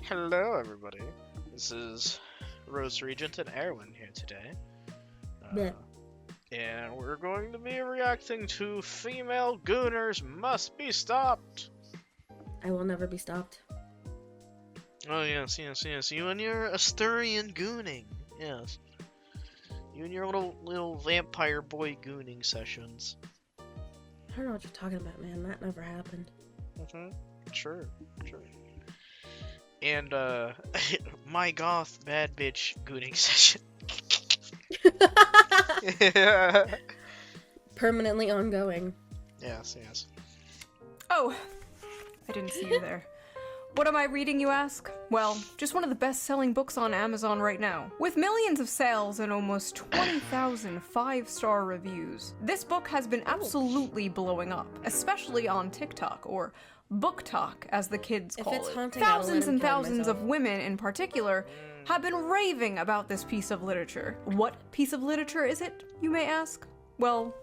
Hello, everybody. This is Rose Regent and Erwin here today. Yeah. And we're going to be reacting to Female Gooners Must Be Stopped. I will never be stopped. Oh, yes. You and your Asturian gooning. Yes. You and your little vampire boy gooning sessions. I don't know what you're talking about, man. That never happened. Sure. And, my goth bad bitch gooning session. Permanently ongoing. Yes. Oh, I didn't see you there. What am I reading, you ask? Well, just one of the best-selling books on Amazon right now. With millions of sales and almost 20,000 five-star reviews, this book has been absolutely blowing up, especially on TikTok, or Book Talk, as the kids call it's it. haunting, I will let Thousands him and kill thousands myself. of women, in particular, have been raving about this piece of literature. What piece of literature is it, you may ask? Well,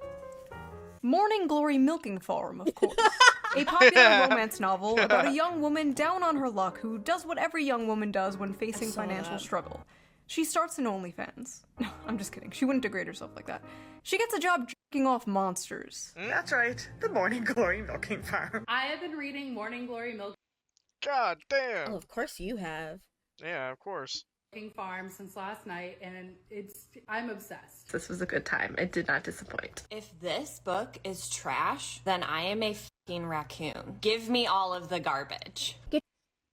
Morning Glory Milking Farm, of course. A popular romance novel about a young woman down on her luck who does what every young woman does when facing financial struggle. She starts an OnlyFans. No, I'm just kidding. She wouldn't degrade herself like that. She gets a job jerking off monsters. That's right, the Morning Glory Milking Farm. I have been reading Morning Glory God damn. Oh, of course you have. Yeah, of course. Milking Farm since last night, and I'm obsessed. This was a good time. It did not disappoint. If this book is trash, then I am a fucking raccoon. Give me all of the garbage.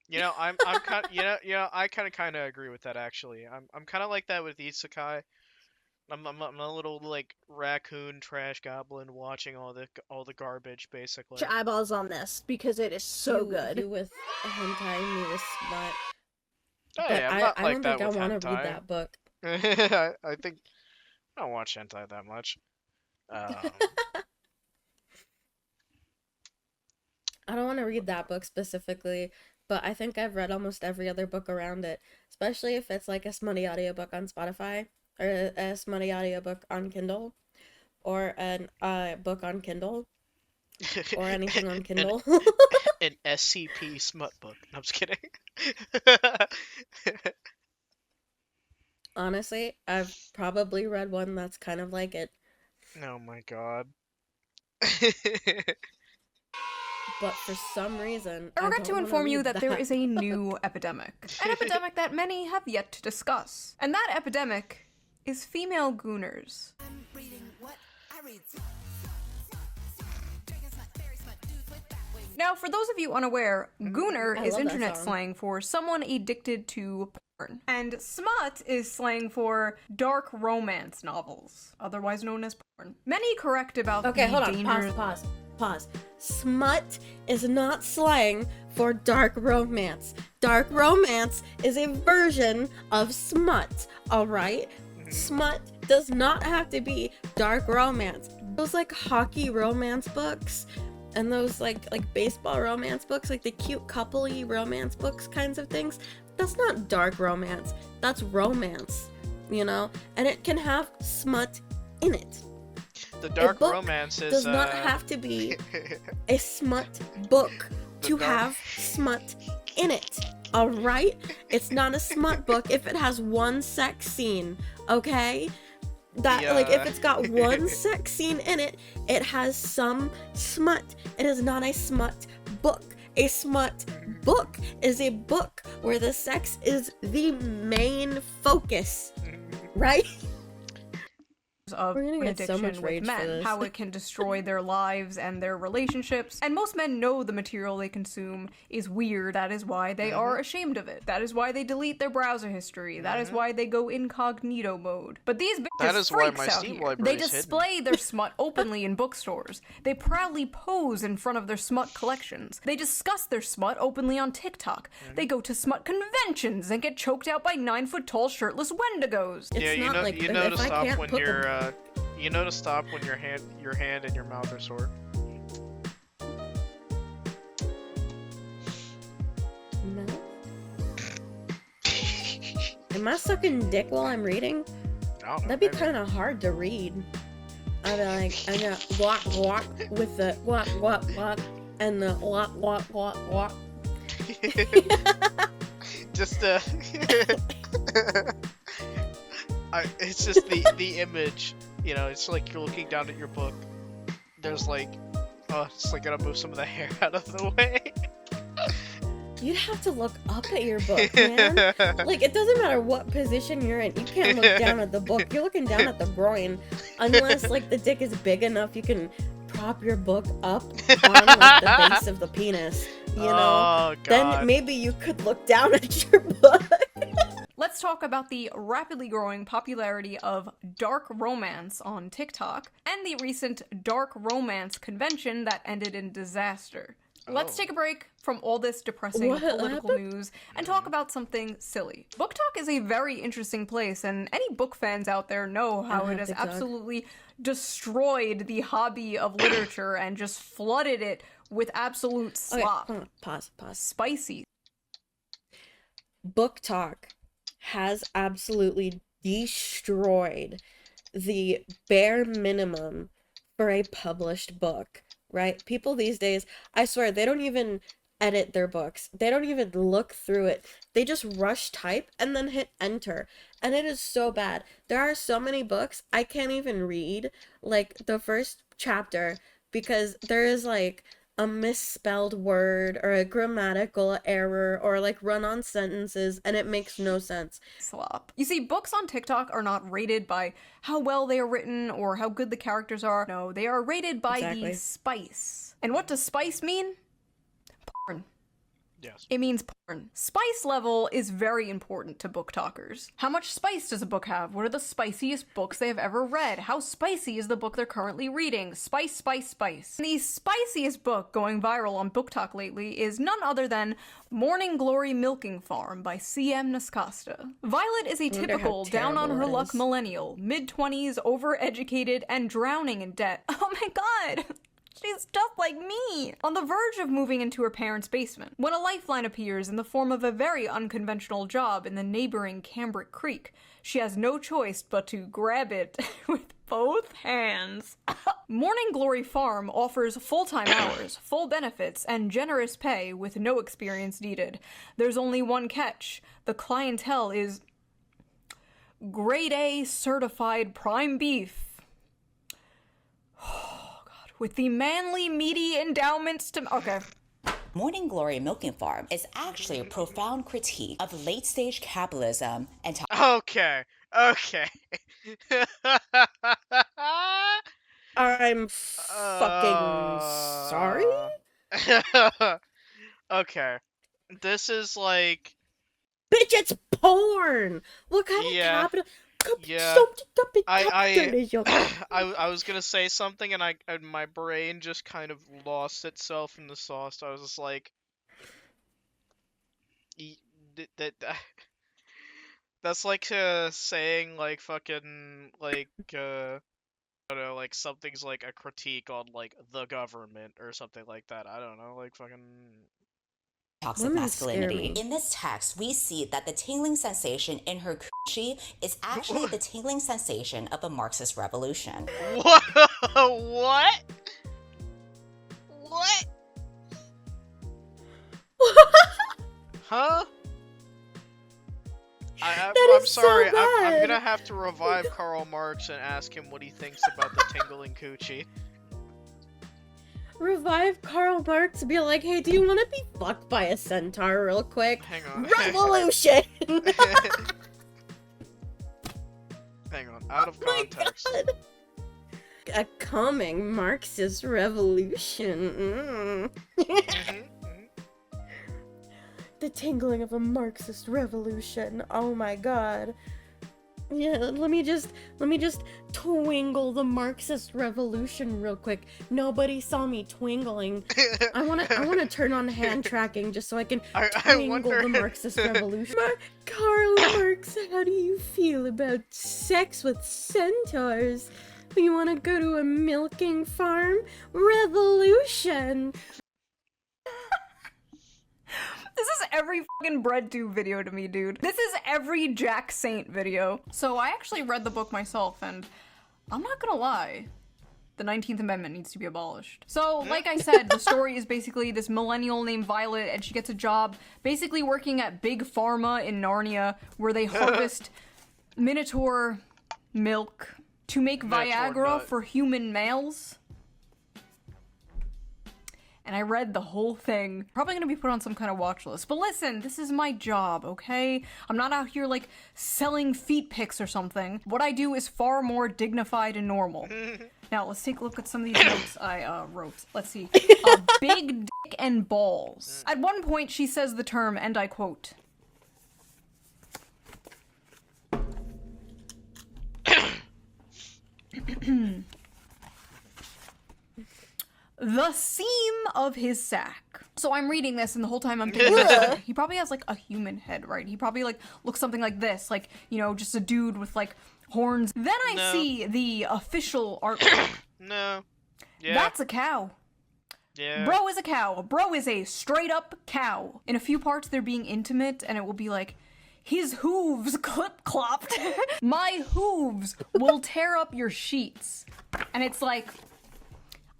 You know, I'm kind I kind of agree with that actually. I'm kind of like that with isekai. I'm a little like raccoon trash goblin watching all the garbage basically. Your eyeballs on this because it is so good. You with a hentai, me with smut. Hey, I'm not I like don't that think I with want to read hentai. that book. I think I don't watch hentai that much. I don't want to read that book specifically, but I think I've read almost every other book around it, especially if it's like a smutty audiobook on Spotify, or a smutty audiobook on Kindle, or a book on Kindle, or anything on Kindle. An SCP smut book. No, I'm just kidding. Honestly, I've probably read one that's kind of like it, Oh my god. but for some reason, I regret don't to wanna inform you read that there is a new epidemic. An epidemic that many have yet to discuss. And that epidemic is female gooners. Now, for those of you unaware, gooner I is love that internet song. slang for someone addicted to porn. And smut is slang for dark romance novels, otherwise known as porn. Many correct about Okay, the hold on. dangers... Pause. Smut is not slang for dark romance. Dark romance is a version of smut, alright? Smut does not have to be dark romance. Those like hockey romance books and those like baseball romance books, like the cute couple-y romance books kinds of things, that's not dark romance. That's romance, you know? And it can have smut in it. The dark book romance is does not have to be a smut book to have smut in it. Alright? It's not a smut book if it has one sex scene, okay? That like if it's got one sex scene in it, it has some smut. It is not a smut book. A smut book is a book where the sex is the main focus. Right? of We're gonna an get so addiction much rage with for men, this. how it can destroy their lives and their relationships. And most men know the material they consume is weird. That is why they are ashamed of it. That is why they delete their browser history. That is why they go incognito mode. But these bitches That is why freaks my out Steam here. library They is hidden. display their smut openly in bookstores. They proudly pose in front of their smut collections. They discuss their smut openly on TikTok. They go to smut conventions and get choked out by 9-foot-tall shirtless Wendigos. It's Yeah, you not know, like you if know to I stop can't when put your you know to stop when your hand and your mouth are sore. No. Am I sucking dick while I'm reading? I don't know. That'd be maybe. kind of hard to read. I'd be like, I got walk with the walk and the walk. just it's just the image, you know, it's like you're looking down at your book. There's like, oh, it's like gotta move some of the hair out of the way. You'd have to look up at your book, man. Like, it doesn't matter what position you're in. You can't look down at the book. You're looking down at the groin. Unless, like, the dick is big enough, you can prop your book up on, like, the base of the penis. You know? Oh, God. Then maybe you could look down at your book. Let's talk about the rapidly growing popularity of dark romance on TikTok and the recent dark romance convention that ended in disaster. Let's take a break from all this depressing political news and talk about something silly. Book Talk is a very interesting place, and any book fans out there know how it has absolutely destroyed the hobby of literature and just flooded it with absolute slop. Okay, pause. Spicy. Book Talk has absolutely destroyed the bare minimum for a published book. Right? People these days, I swear, they don't even edit their books. They don't even look through it. They just rush type and then hit enter. And it is so bad. There are so many books I can't even read, like, the first chapter, because there is, like, a misspelled word or a grammatical error or, like, run-on sentences, and it makes no sense. Slop. You see, books on TikTok are not rated by how well they are written or how good the characters are. No, they are rated by the spice. And what does spice mean? Porn. Yes. It means porn. Spice level is very important to book talkers. How much spice does a book have? What are the spiciest books they have ever read? How spicy is the book they're currently reading? Spice, spice, spice. The spiciest book going viral on Book Talk lately is none other than Morning Glory Milking Farm by C.M. Nascosta. Violet is a typical down-on-her-luck millennial, mid-20s, overeducated, and drowning in debt. Oh my god! She's just like me! On the verge of moving into her parents' basement, when a lifeline appears in the form of a very unconventional job in the neighboring Cambric Creek. She has no choice but to grab it with both hands. Morning Glory Farm offers full-time hours, full benefits, and generous pay with no experience needed. There's only one catch. The clientele is grade A certified prime beef. With the manly, meaty endowments to... Okay. Morning Glory Milking Farm is actually a profound critique of late-stage capitalism and... Okay. I'm fucking sorry? Okay. This is like... Bitch, it's porn! What kind of capital... Yeah. I was gonna say something and my brain just kind of lost itself in the sauce. I was just like, that's like saying like fucking like I don't know, like something's like a critique on like the government or something like that. I don't know, like fucking toxic masculinity. In this text, we see that the tingling sensation in her coochie is actually the tingling sensation of a Marxist revolution. What? What? What? Huh? I'm sorry. I'm gonna have to revive Karl Marx and ask him what he thinks about the tingling coochie. Revive Karl Marx, be like, hey, do you want to be fucked by a centaur real quick? Hang on. Revolution! Hang on, out of context. Oh my God. A coming Marxist revolution. The tingling of a Marxist revolution. Oh my god. Yeah, let me just twingle the Marxist revolution real quick. Nobody saw me twingling. I wanna turn on hand tracking just so I can twingle the Marxist revolution. Karl Marx, how do you feel about sex with centaurs? You wanna go to a milking farm? Revolution! This is every fucking breadtube video to me, dude. This is every Jack Saint video. So I actually read the book myself, and I'm not gonna lie. The 19th Amendment needs to be abolished. So, like I said, the story is basically this millennial named Violet, and she gets a job basically working at Big Pharma in Narnia, where they harvest Minotaur milk to make Viagra for human males. And I read the whole thing. Probably gonna be put on some kind of watch list. But listen, this is my job, okay? I'm not out here, like, selling feet pics or something. What I do is far more dignified and normal. Now, let's take a look at some of these notes I wrote. Let's see. Big dick and balls. At one point, she says the term, and I quote, the seam of his sack. So I'm reading this, and the whole time I'm thinking, he probably has, like, a human head, right? He probably, like, looks something like this. Like, you know, just a dude with, like, horns. Then I see the official artwork. No. Yeah. That's a cow. Yeah. Bro is a cow. Bro is a straight-up cow. In a few parts, they're being intimate, and it will be like, his hooves clip-clopped. My hooves will tear up your sheets. And it's like...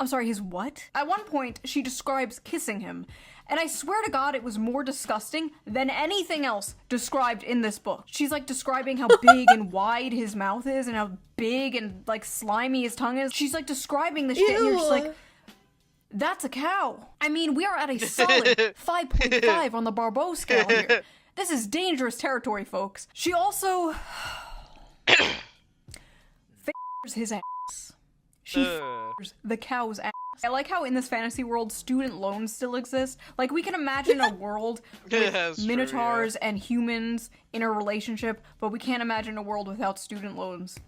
I'm sorry, his what? At one point, she describes kissing him, and I swear to God it was more disgusting than anything else described in this book. She's like describing how big and wide his mouth is and how big and like slimy his tongue is. She's like describing the shit and you're just like, that's a cow. I mean, we are at a solid 5.5 on the Barbeau scale here. This is dangerous territory, folks. She also f***ers his ass. She f***ers the cow's ass. I like how in this fantasy world, student loans still exist. Like, we can imagine a world with minotaurs and humans in a relationship, but we can't imagine a world without student loans.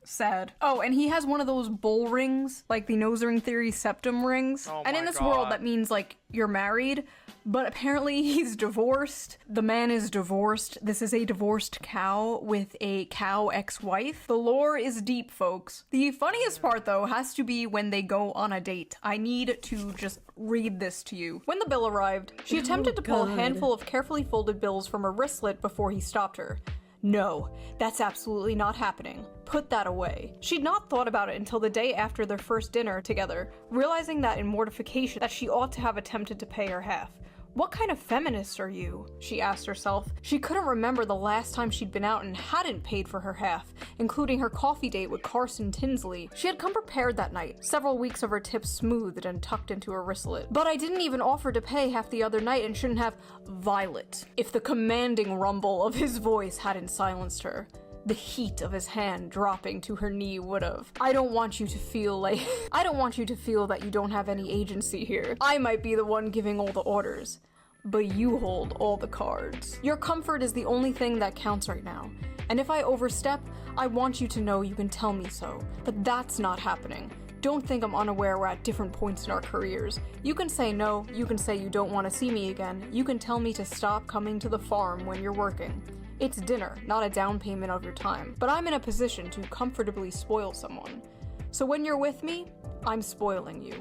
Sad. Oh, and he has one of those bull rings, like the nose ring theory septum rings. Oh and in my this God. world, that means, like, you're married, but apparently he's divorced. The man is divorced. This is a divorced cow with a cow ex-wife. The lore is deep, folks. The funniest part, though, has to be when they go on a date. I need to just read this to you. When the bill arrived, she attempted to pull a handful of carefully folded bills from her wristlet before he stopped her. No, that's absolutely not happening. Put that away. She'd not thought about it until the day after their first dinner together, realizing that in mortification that she ought to have attempted to pay her half. What kind of feminist are you? She asked herself. She couldn't remember the last time she'd been out and hadn't paid for her half, including her coffee date with Carson Tinsley. She had come prepared that night, several weeks of her tips smoothed and tucked into her wristlet. But I didn't even offer to pay half the other night and shouldn't have Violet, if the commanding rumble of his voice hadn't silenced her. The heat of his hand dropping to her knee would've. I don't want you to feel that you don't have any agency here. I might be the one giving all the orders, but you hold all the cards. Your comfort is the only thing that counts right now. And if I overstep, I want you to know you can tell me so. But that's not happening. Don't think I'm unaware we're at different points in our careers. You can say no, you can say you don't want to see me again, you can tell me to stop coming to the farm when you're working. It's dinner, not a down payment of your time, but I'm in a position to comfortably spoil someone. So when you're with me, I'm spoiling you.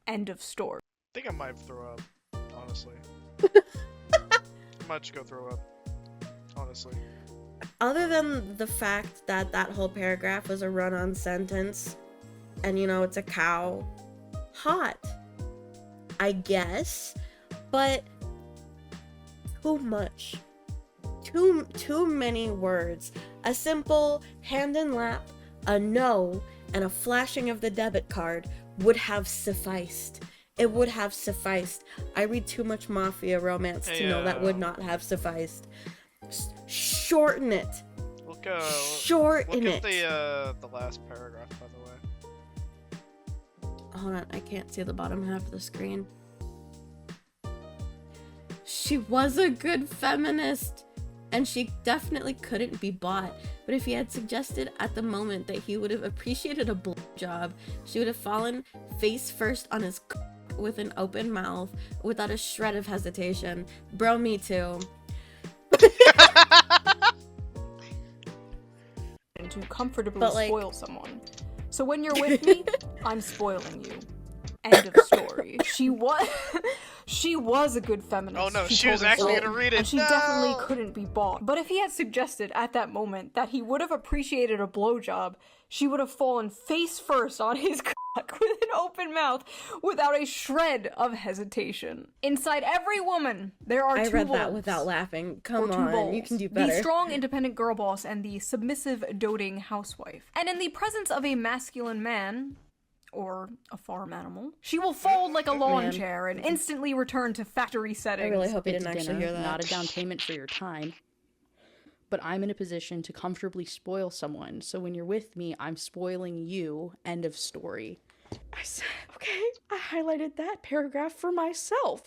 End of story. I think I might throw up, honestly. I might just go throw up, honestly. Other than the fact that that whole paragraph was a run-on sentence, and you know, it's a cow, hot, I guess, but too much. Too many words. A simple hand in lap, a no, and a flashing of the debit card would have sufficed. It would have sufficed. I read too much mafia romance to know that would not have sufficed. Shorten it. Shorten it. Look at the last paragraph, by the way. Hold on, I can't see the bottom half of the screen. She was a good feminist, and she definitely couldn't be bought. But if he had suggested at the moment that he would have appreciated a blowjob, she would have fallen face first on his with an open mouth without a shred of hesitation. Bro, me too. And to comfortably spoil someone. So when you're with me, I'm spoiling you. End of story. She was a good feminist. Oh no, she was actually gonna read it. And she definitely couldn't be bought. But if he had suggested at that moment that he would have appreciated a blowjob, she would have fallen face first on his with an open mouth without a shred of hesitation. Inside every woman, there are I two read that wolves. without laughing. Or Come two on, bowls. you can do The better. strong, independent girl boss and the submissive, doting housewife. And in the presence of a masculine man, or a farm animal, she will fold like a lawn chair and instantly return to factory I settings. really hope you It's didn't actually dinner, hear that. not a down payment for your time. But I'm in a position to comfortably spoil someone, so when you're with me, I'm spoiling you. End of story. I said, okay, I highlighted that paragraph for myself.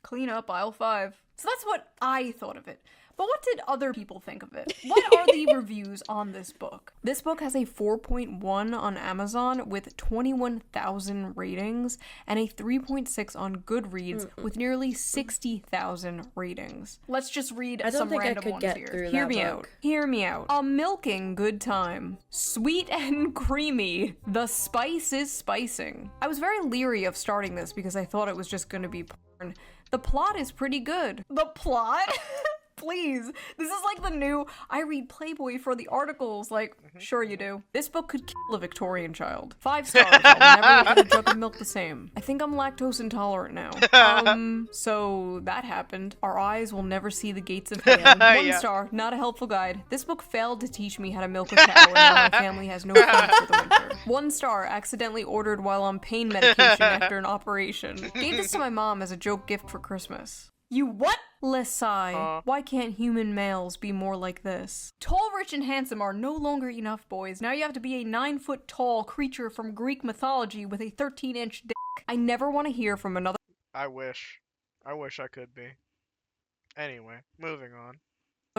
Clean up aisle 5. So that's what I thought of it. But what did other people think of it? What are the reviews on this book? This book has a 4.1 on Amazon with 21,000 ratings and a 3.6 on Goodreads with nearly 60,000 ratings. Let's just read I don't some think I random could ones get here. through Hear that me book. out. Hear me out. A milking good time. Sweet and creamy. The spice is spicing. I was very leery of starting this because I thought it was just gonna be porn. The plot is pretty good. The plot? Please. This is like the new, I read Playboy for the articles. Like, sure you do. This book could kill a Victorian child. 5 stars. I'll never look at a jug of milk the same. I think I'm lactose intolerant now. So that happened. Our eyes will never see the gates of heaven. 1 Yeah. star. Not a helpful guide. This book failed to teach me how to milk a cow, and now my family has no food for the winter. 1 star. Accidentally ordered while on pain medication after an operation. Gave this to my mom as a joke gift for Christmas. You what? Lesai. Why can't human males be more like this? Tall, rich, and handsome are no longer enough, boys. Now you have to be a 9-foot tall creature from Greek mythology with a 13-inch dick. I never want to hear from another I wish. I wish I could be. Anyway, moving on.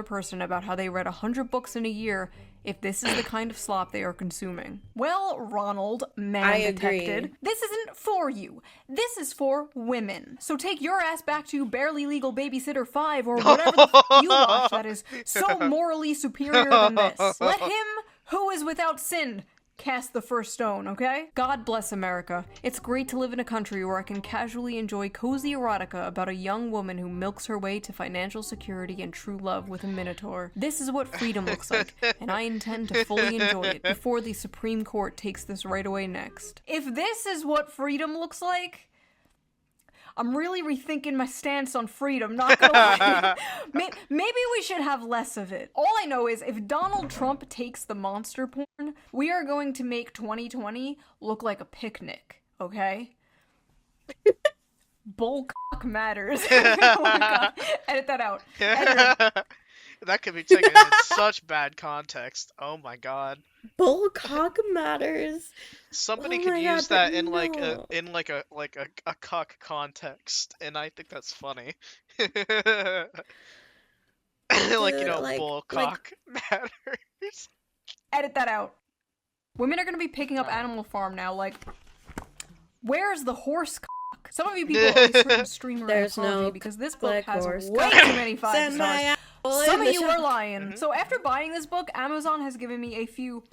person about how they read 100 books in a year if this is the kind of slop they are consuming. Well, Ronald, man I detected, agree. this isn't for you. This is for women. So take your ass back to Barely Legal Babysitter 5 or whatever the you watch that is so morally superior than this. Let him who is without sin cast the first stone, okay? God bless America. It's great to live in a country where I can casually enjoy cozy erotica about a young woman who milks her way to financial security and true love with a minotaur. This is what freedom looks like, and I intend to fully enjoy it before the Supreme Court takes this right away next. If this is what freedom looks like, I'm really rethinking my stance on freedom, not gonna lie. Maybe we should have less of it. All I know is if Donald Trump takes the monster porn, we are going to make 2020 look like a picnic, okay? Bullcock matters. Oh my God. Edit that out. Edit. That could be taken in such bad context. Oh my god. Bullcock matters. Somebody Oh could my use God, that but in like no. a cuck context, and I think that's funny. Like, Dude, like- bullcock matters. Edit that out. Women are gonna be picking up Animal Farm now, like, where's the horse cock? Some of you people owe a certain streamer an There's apology no because this book click has horse way cock. too many 5 Send stars. my apple Some in of the you are shop. lying. So after buying this book, Amazon has given me a few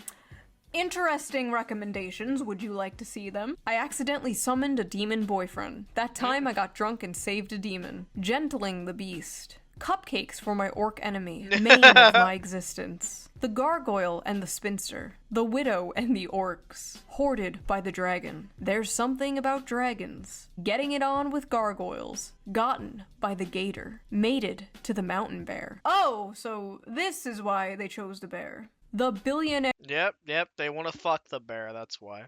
interesting recommendations. Would you like to see them? I accidentally summoned a demon boyfriend. That time I got drunk and saved a demon. Gentling the beast. Cupcakes for my orc enemy. Main of my existence. The gargoyle and the spinster. The widow and the orcs. Hoarded by the dragon. There's something about dragons. Getting it on with gargoyles. Gotten by the gator. Mated to the mountain bear. Oh, so this is why they chose the bear. The billionaire. Yep, they want to fuck the bear, that's why.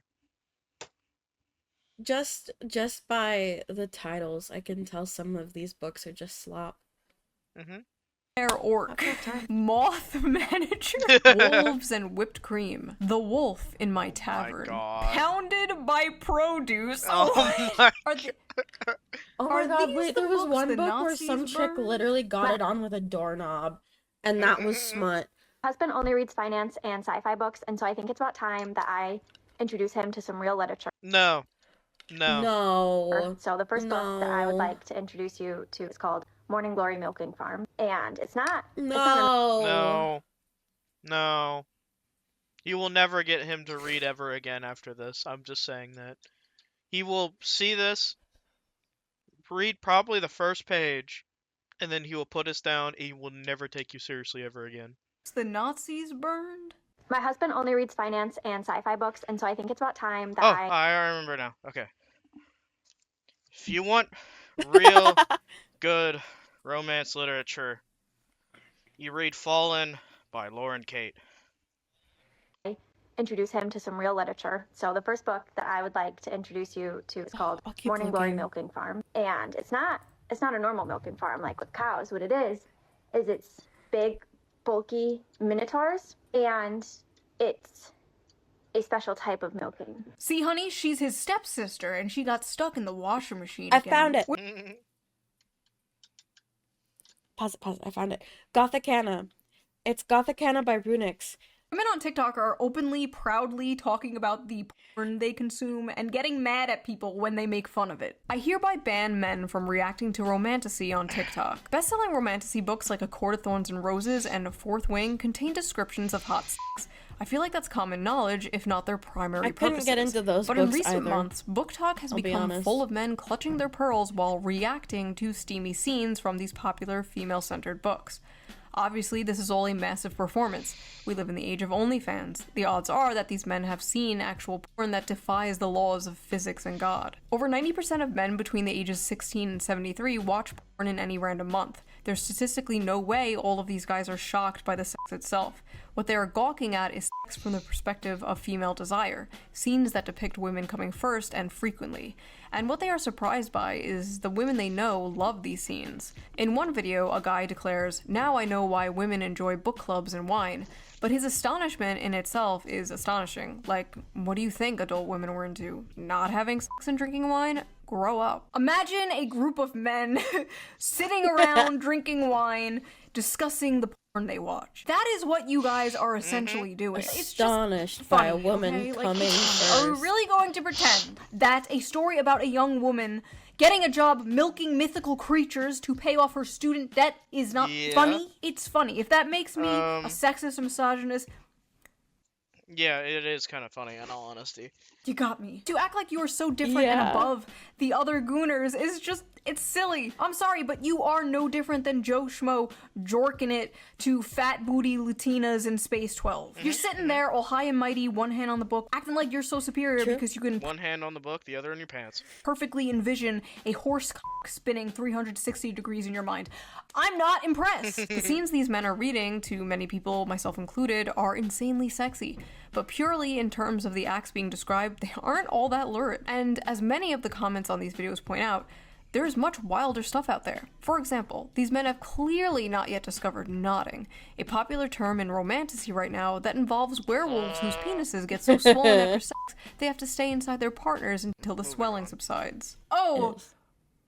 Just by the titles, I can tell some of these books are just slop. Orc, moth manager, wolves and whipped cream, the wolf in my tavern, God. pounded by produce. Oh my Are the- Oh Are my god, these wait, the there was books one the book where Nazis some chick burned? literally got it on with a doorknob, and that was smut. Husband only reads finance and sci-fi books, and so I think it's about time that I introduce him to some real literature. No. No. So the first book that I would No. like to introduce you to is called Morning Glory Milking Farm, and it's not. No. No. You will never get him to read ever again after this. I'm just saying that. He will see this, read probably the first page, and then he will put us down, and he will never take you seriously ever again. the Nazis burned? My husband only reads finance and sci-fi books, and so I think it's about time that Oh, I remember now. Okay. If you want real good romance literature, you read Fallen by Lauren Kate. introduce him to some real literature. So the first book that I would like to introduce you to is called Morning Glory Milking Farm. And it's not a normal milking farm like with cows. What it is it's big, bulky minotaurs, and it's a special type of milking. See, honey, she's his stepsister, and she got stuck in the washer machine I again. found it. Pause it. I found it. Gothicana. It's Gothicana by Runix. Women on TikTok are openly, proudly talking about the porn they consume and getting mad at people when they make fun of it. I hereby ban men from reacting to romantasy on TikTok. Best-selling romantasy books like A Court of Thorns and Roses and A Fourth Wing contain descriptions of hot sex. I feel like that's common knowledge, if not their primary purposes. I couldn't get into those but books in recent either. months, book talk has become full of men clutching their pearls while reacting to steamy scenes from these popular female-centered books. Obviously, this is all a massive performance. We live in the age of OnlyFans. The odds are that these men have seen actual porn that defies the laws of physics and God. Over 90% of men between the ages 16 and 73 watch porn in any random month. There's statistically no way all of these guys are shocked by the sex itself. What they are gawking at is sex from the perspective of female desire, scenes that depict women coming first and frequently. And what they are surprised by is the women they know love these scenes. In one video, a guy declares, "Now I know why women enjoy book clubs and wine." But his astonishment in itself is astonishing. Like, what do you think adult women were into? Not having sex and drinking wine? Grow up. Imagine a group of men sitting around drinking wine, discussing the porn they watch. That is what you guys are essentially doing. Astonished it's by funny, a woman okay? coming first. Are we really going to pretend that a story about a young woman getting a job milking mythical creatures to pay off her student debt is not funny? It's funny. If that makes me a sexist, misogynist, yeah, it is kind of funny, in all honesty. you got me. To act like you are so different and above the other Gooners is just, it's silly. I'm sorry, but you are no different than Joe Schmo jorking it to fat booty Latinas in Space 12. You're sitting there all high and mighty, one hand on the book, acting like you're so superior because you can one hand on the book, the other in your pants. Perfectly envision a horse cock spinning 360 degrees in your mind. I'm not impressed. The scenes these men are reading, to many people, myself included, are insanely sexy. But purely in terms of the acts being described, they aren't all that lurid. And as many of the comments on these videos point out, there's much wilder stuff out there. For example, these men have clearly not yet discovered knotting, a popular term in romantasy right now that involves werewolves whose penises get so swollen after sex they have to stay inside their partners until the swelling subsides.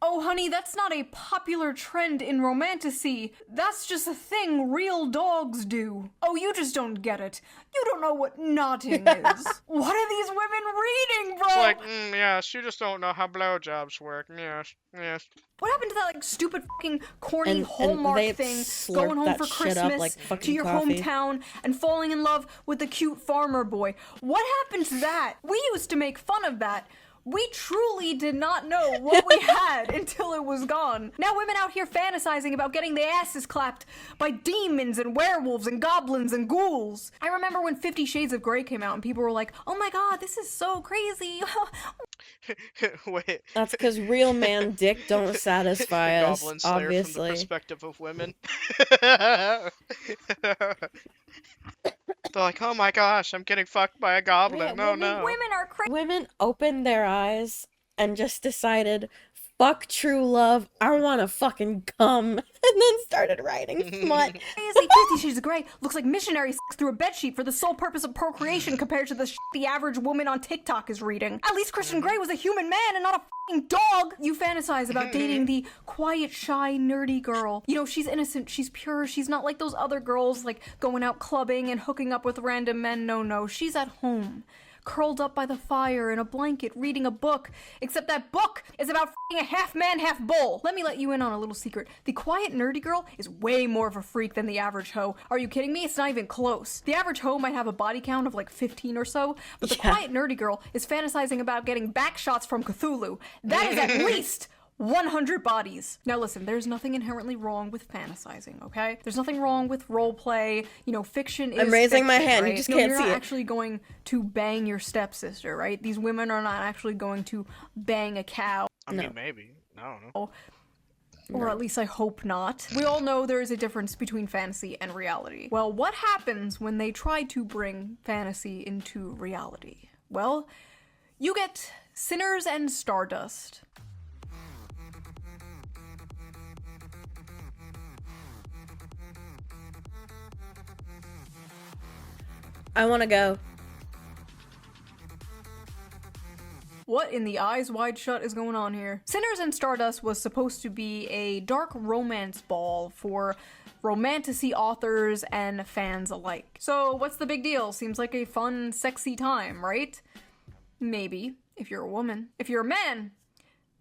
Oh, honey, that's not a popular trend in romantasy. That's just a thing real dogs do. Oh, you just don't get it. You don't know what knotting is. What are these women reading, bro? It's like, yes, you just don't know how blowjobs work. Yes. What happened to that, like, stupid fucking corny Hallmark thing, going home for Christmas like to your hometown and falling in love with the cute farmer boy? What happened to that? We used to make fun of that. We truly did not know what we had until it was gone. Now women out here fantasizing about getting their asses clapped by demons and werewolves and goblins and ghouls. I remember when 50 Shades of Grey came out and people were like, "Oh my god, this is so crazy." Wait. That's because real man dick don't satisfy us, Goblin Slayer obviously. from the perspective of women. They're like, oh my gosh, I'm getting fucked by a goblin. No. Women are crazy. Women opened their eyes and just decided, fuck true love, I wanna fucking come, and then started writing smut. Crazy 50 Shades of Grey looks like missionary sex through a bedsheet for the sole purpose of procreation compared to the shit the average woman on TikTok is reading. At least Christian Grey was a human man and not a fucking dog. You fantasize about dating the quiet, shy, nerdy girl. You know, she's innocent, she's pure, she's not like those other girls, like going out clubbing and hooking up with random men. No, she's at home, curled up by the fire in a blanket, reading a book, except that book is about f***ing a half-man, half-bull. Let me let you in on a little secret. The quiet, nerdy girl is way more of a freak than the average hoe. Are you kidding me? It's not even close. The average hoe might have a body count of like 15 or so, but the quiet, nerdy girl is fantasizing about getting back shots from Cthulhu. That is at least 100 bodies. Now listen, there's nothing inherently wrong with fantasizing, okay? There's nothing wrong with role play. You know, fiction is I'm raising fiction, my hand, right? you just No, can't you're see not it. actually going to bang your stepsister, right? These women are not actually going to bang a cow. I mean, maybe. I don't know. Or at least I hope not. We all know there is a difference between fantasy and reality. Well, what happens when they try to bring fantasy into reality? Well, you get Sinners and Stardust. I want to go. What in the eyes wide shut is going on here? Sinners and Stardust was supposed to be a dark romance ball for romantasy authors and fans alike. So what's the big deal? Seems like a fun, sexy time, right? Maybe, if you're a woman. If you're a man,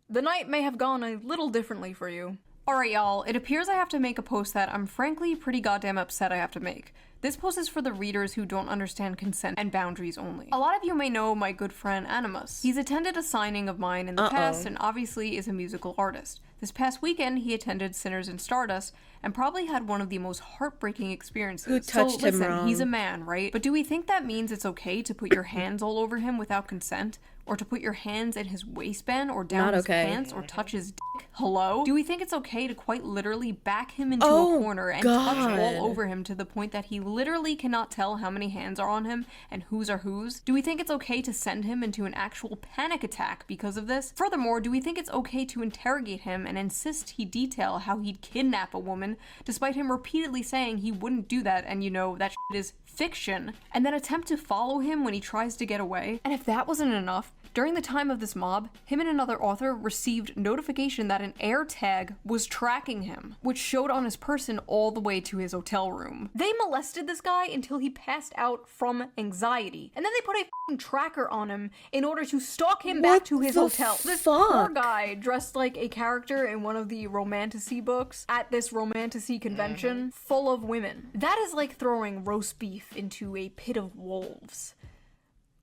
the night may have gone a little differently for you. Alright y'all, it appears I have to make a post that I'm frankly pretty goddamn upset I have to make. This post is for the readers who don't understand consent and boundaries only. A lot of you may know my good friend Animus. He's attended a signing of mine in the past and obviously is a musical artist. This past weekend, he attended Sinners and Stardust and probably had one of the most heartbreaking experiences. Who touched him wrong? He's a man, right? But do we think that means it's okay to put your hands all over him without consent? Or to put your hands in his waistband or down his pants or touch his dick? Hello? Do we think it's okay to quite literally back him into a corner and touch all over him to the point that he literally cannot tell how many hands are on him and whose are whose? Do we think it's okay to send him into an actual panic attack because of this? Furthermore, do we think it's okay to interrogate him and insist he detail how he'd kidnap a woman despite him repeatedly saying he wouldn't do that and you know that shit is fiction, and then attempt to follow him when he tries to get away? And if that wasn't enough, during the time of this mob, him and another author received notification that an air tag was tracking him, which showed on his person all the way to his hotel room. They molested this guy until he passed out from anxiety, and then they put a f***ing tracker on him in order to stalk him back to his hotel. This poor guy, dressed like a character in one of the romantasy books at this romantasy convention, full of women. That is like throwing roast beef into a pit of wolves.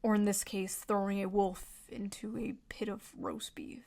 Or in this case, throwing a wolf into a pit of roast beef.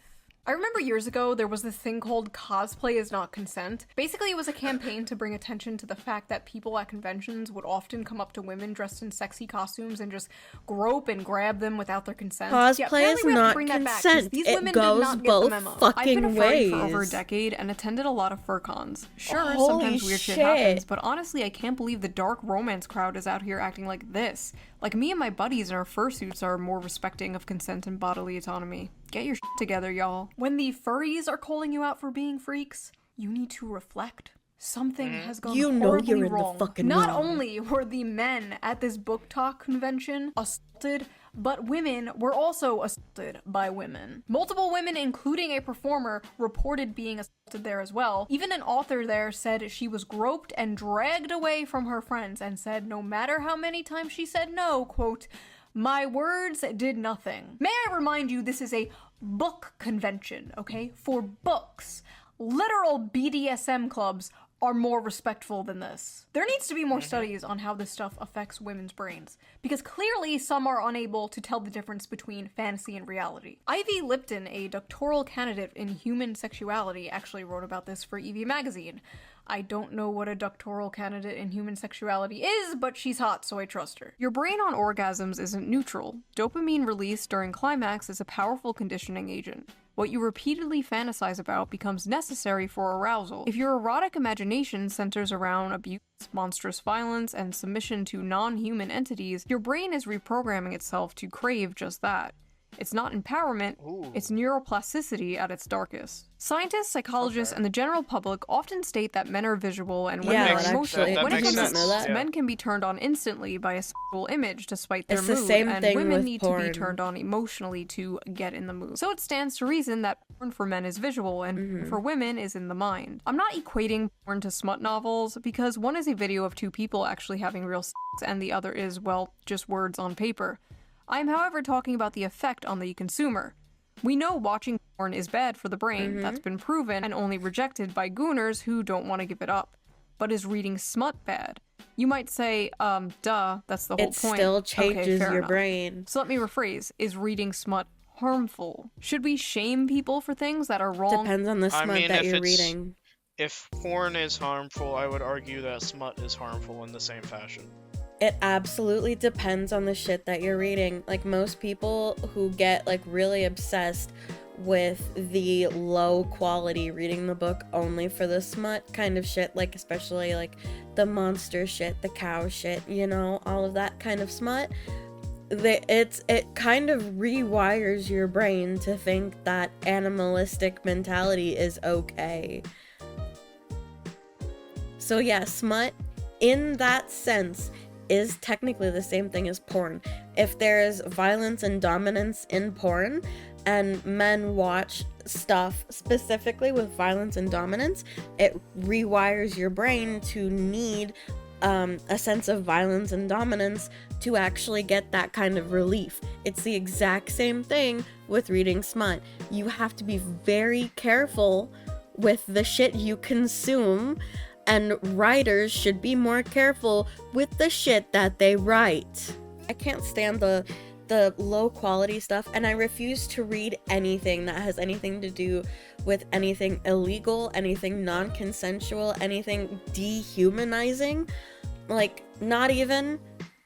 I remember years ago there was this thing called cosplay is not consent. Basically it was a campaign to bring attention to the fact that people at conventions would often come up to women dressed in sexy costumes and just grope and grab them without their consent. Cosplay is not consent. These It women goes did not get both the memo. I've been a fucking furry for over a ways. decade and attended a lot of fur cons. Sure, Holy sometimes weird shit happens, but honestly I can't believe the dark romance crowd is out here acting like this. Like me and my buddies in our fursuits are more respecting of consent and bodily autonomy. Get your shit together, y'all. When the furries are calling you out for being freaks, you need to reflect. Something has gone horribly you're in wrong. the fucking Not wrong. only were the men at this book talk convention assaulted, but women were also assaulted by women. Multiple women, including a performer, reported being assaulted there as well. Even an author there said she was groped and dragged away from her friends and said no matter how many times she said no, quote, "My words did nothing." May I remind you, this is a book convention, okay? For books. Literal BDSM clubs are more respectful than this. There needs to be more studies on how this stuff affects women's brains, because clearly some are unable to tell the difference between fantasy and reality. Ivy Lipton, a doctoral candidate in human sexuality, actually wrote about this for Evie magazine. I don't know what a doctoral candidate in human sexuality is, but she's hot, so I trust her. Your brain on orgasms isn't neutral. Dopamine release during climax is a powerful conditioning agent. What you repeatedly fantasize about becomes necessary for arousal. If your erotic imagination centers around abuse, monstrous violence, and submission to non-human entities, your brain is reprogramming itself to crave just that. It's not empowerment, it's neuroplasticity at its darkest. Scientists, psychologists, and the general public often state that men are visual and women are emotional. When it comes to sex, men can be turned on instantly by a sexual image despite their It's the mood, same and thing women with need to porn. be turned on emotionally to get in the mood. So it stands to reason that porn for men is visual and porn for women is in the mind. I'm not equating porn to smut novels because one is a video of two people actually having real sex and the other is, well, just words on paper. I am, however, talking about the effect on the consumer. We know watching porn is bad for the brain. That's been proven and only rejected by Gooners who don't want to give it up. But is reading smut bad? You might say, duh, that's the whole It point. still Okay, changes fair your enough. brain. So let me rephrase. Is reading smut harmful? Should we shame people for things that are wrong? Depends on the I smut mean, that if you're it's reading. if porn is harmful, I would argue that smut is harmful in the same fashion. It absolutely depends on the shit that you're reading. Like, most people who get like really obsessed with the low quality reading the book only for the smut kind of shit, like especially like the monster shit, the cow shit, you know, all of that kind of smut, it kind of rewires your brain to think that animalistic mentality is okay. So yeah, smut in that sense is technically the same thing as porn. If there is violence and dominance in porn and men watch stuff specifically with violence and dominance, it rewires your brain to need a sense of violence and dominance to actually get that kind of relief. It's the exact same thing with reading smut. You have to be very careful with the shit you consume, and writers should be more careful with the shit that they write. I can't stand the low quality stuff, and I refuse to read anything that has anything to do with anything illegal, anything non-consensual, anything dehumanizing. Like, not even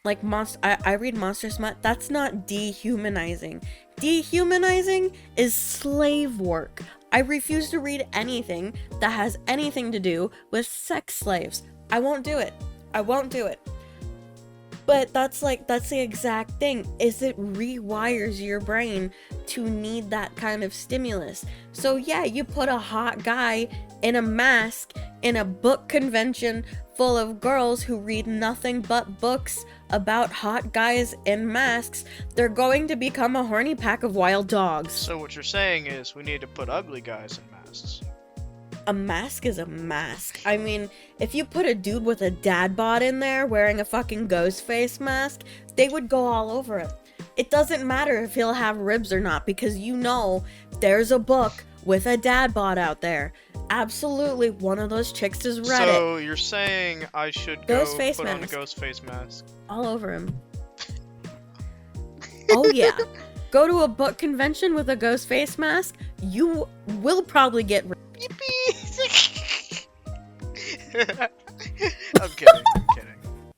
like I read monster smut. That's not dehumanizing. Dehumanizing is slave work. I refuse to read anything that has anything to do with sex slaves. I won't do it. I won't do it. But that's the exact thing, is it rewires your brain to need that kind of stimulus. So yeah, you put a hot guy in a mask in a book convention full of girls who read nothing but books about hot guys in masks, they're going to become a horny pack of wild dogs. So what you're saying is we need to put ugly guys in masks. A mask is a mask. I mean, if you put a dude with a dad bod in there wearing a fucking ghost face mask, they would go all over it. It doesn't matter if he'll have ribs or not, because you know there's a book with a dad bod out there. Absolutely, one of those chicks has read it. So you're saying I should go Ghost face put on a mask. ghost face mask? All over him. Oh yeah. Go to a book convention with a ghost face mask, you will probably get I'm kidding.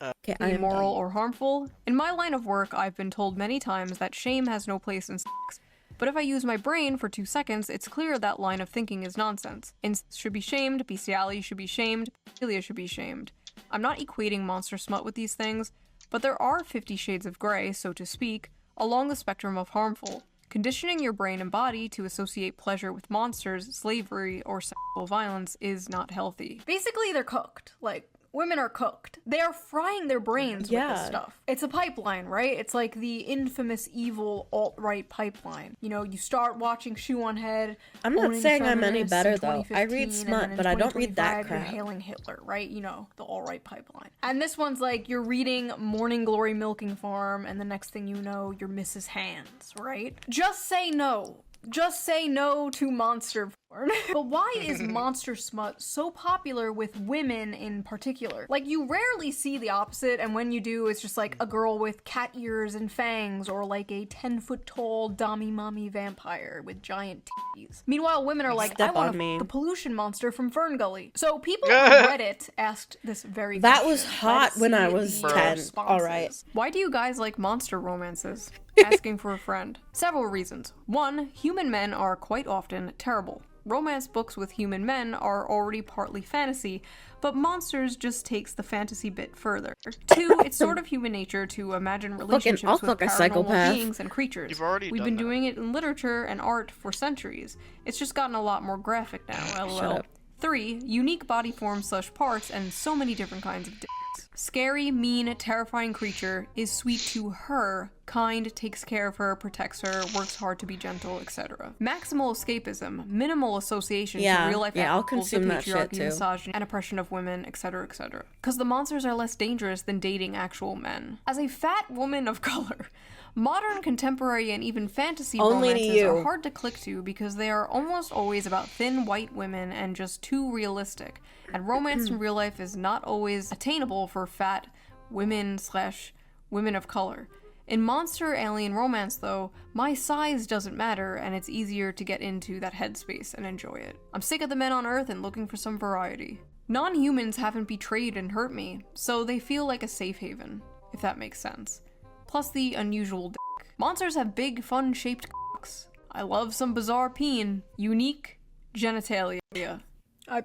Okay, I am immoral done. or harmful. In my line of work, I've been told many times that shame has no place in sex. But if I use my brain for 2 seconds, it's clear that line of thinking is nonsense. Incest should be shamed, bestiality should be shamed, pedophilia should be shamed. I'm not equating monster smut with these things, but there are 50 shades of gray, so to speak, along the spectrum of harmful. Conditioning your brain and body to associate pleasure with monsters, slavery, or sexual violence is not healthy. Basically, they're cooked. Like, women are cooked. They are frying their brains with this stuff. It's a pipeline, right? It's like the infamous evil alt-right pipeline. You know, you start watching Shoeonhead. I'm not saying I'm any feminists better in though. I read 2015, smut, and then in but I don't read that 2025, crap. You're hailing Hitler, right? You know, the alt-right pipeline. And this one's like, you're reading Morning Glory Milking Farm, and the next thing you know, you're Mrs. Hands, right? Just say no. Just say no to monster porn. But why is monster smut so popular with women in particular? Like, you rarely see the opposite, and when you do, it's just like a girl with cat ears and fangs, or like a 10-foot tall dommy mommy vampire with giant titties. Meanwhile, women are like, I want the pollution monster from Fern Gully. So people on Reddit asked this very That question. was hot when I was 10. Alright. Why do you guys like monster romances? Asking for a friend. Several reasons. 1, human men are quite often terrible. Romance books with human men are already partly fantasy, but monsters just takes the fantasy bit further. 2, it's sort of human nature to imagine relationships with paranormal beings and creatures. We've been doing it in literature and art for centuries. It's just gotten a lot more graphic now, lol. 3, unique body forms / parts and so many different kinds of dicks. Scary, mean, terrifying creature is sweet to her, kind, takes care of her, protects her, works hard to be gentle, etc. Maximal escapism, minimal association to real life I'll consume that shit too. Misogyny, and oppression of women, etc., etc. Because the monsters are less dangerous than dating actual men. As a fat woman of color, modern, contemporary, and even fantasy romances are hard to click to because they are almost always about thin white women and just too realistic. And romance in real life is not always attainable for fat women / women of color. In monster alien romance, though, my size doesn't matter, and it's easier to get into that headspace and enjoy it. I'm sick of the men on Earth and looking for some variety. Non-humans haven't betrayed and hurt me, so they feel like a safe haven, if that makes sense. Plus the unusual dick. Monsters have big, fun-shaped cocks. I love some bizarre peen. Unique genitalia. I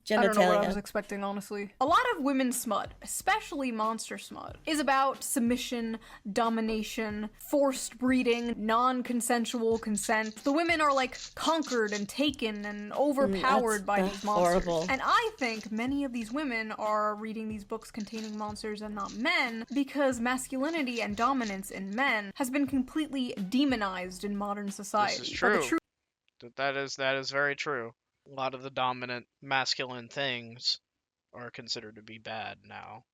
don't know what I was expecting, honestly. A lot of women's smut, especially monster smut, is about submission, domination, forced breeding, non-consensual consent. The women are like conquered and taken and overpowered by these monsters. Horrible. And I think many of these women are reading these books containing monsters and not men because masculinity and dominance in men has been completely demonized in modern society. This is true. That is very true. A lot of the dominant masculine things are considered to be bad now.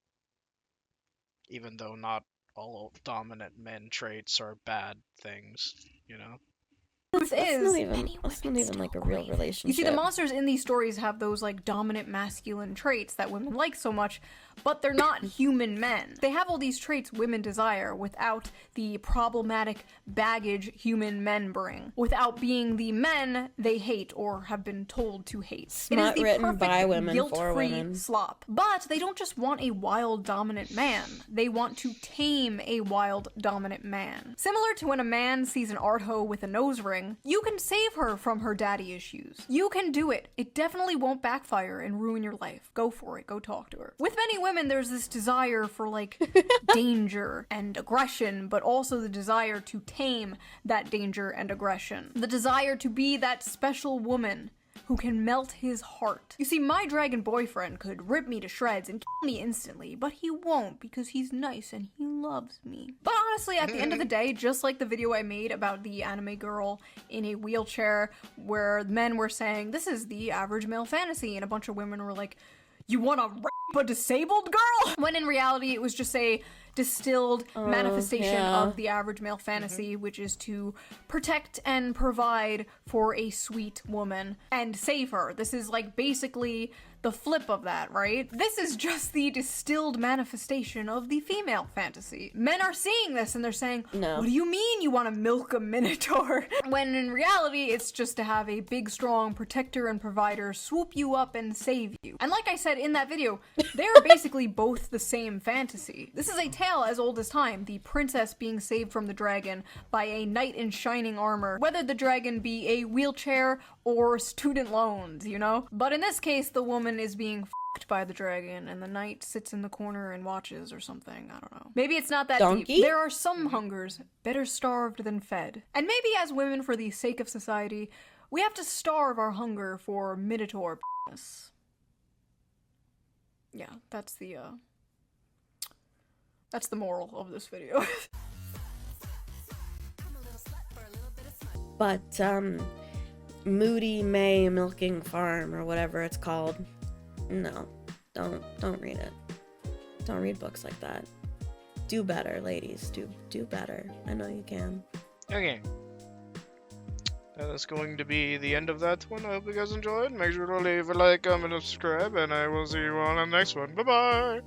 Even though not all dominant men traits are bad things, you know? Truth is, that's not even like a real relationship. You see, the monsters in these stories have those like dominant masculine traits that women like so much, but they're not human men. They have all these traits women desire without the problematic baggage human men bring, without being the men they hate or have been told to hate. Smut written by women for women. Slop. But they don't just want a wild dominant man. They want to tame a wild dominant man. Similar to when a man sees an art hoe with a nose ring, you can save her from her daddy issues. You can do it. It definitely won't backfire and ruin your life. Go for it. Go talk to her. With many women, there's this desire for like danger and aggression, but also the desire to tame that danger and aggression. The desire to be that special woman who can melt his heart. You see, my dragon boyfriend could rip me to shreds and kill me instantly, but he won't because he's nice and he loves me. But honestly, at the end of the day, just like the video I made about the anime girl in a wheelchair where men were saying, this is the average male fantasy, and a bunch of women were like, you wanna rape a disabled girl? When in reality, it was just a distilled manifestation of the average male fantasy, which is to protect and provide for a sweet woman and save her. This is like basically the flip of that, right? This is just the distilled manifestation of the female fantasy. Men are seeing this and they're saying, no. What do you mean you want to milk a minotaur? When in reality, it's just to have a big, strong protector and provider swoop you up and save you. And like I said in that video, they're basically both the same fantasy. This is a tale as old as time, the princess being saved from the dragon by a knight in shining armor, whether the dragon be a wheelchair or student loans, you know? But in this case, the woman is being f***ed by the dragon and the knight sits in the corner and watches or something. I don't know. Maybe it's not that deep. There are some hungers better starved than fed. And maybe as women, for the sake of society, we have to starve our hunger for minotaur p***ness. Yeah, that's the moral of this video. But, Moody May Milking Farm, or whatever it's called. No, don't read it. Don't read books like that. Do better, ladies. Do better. I know you can. Okay. That is going to be the end of that one. I hope you guys enjoyed. Make sure to leave a like, comment, and subscribe, and I will see you all on the next one. Bye-bye!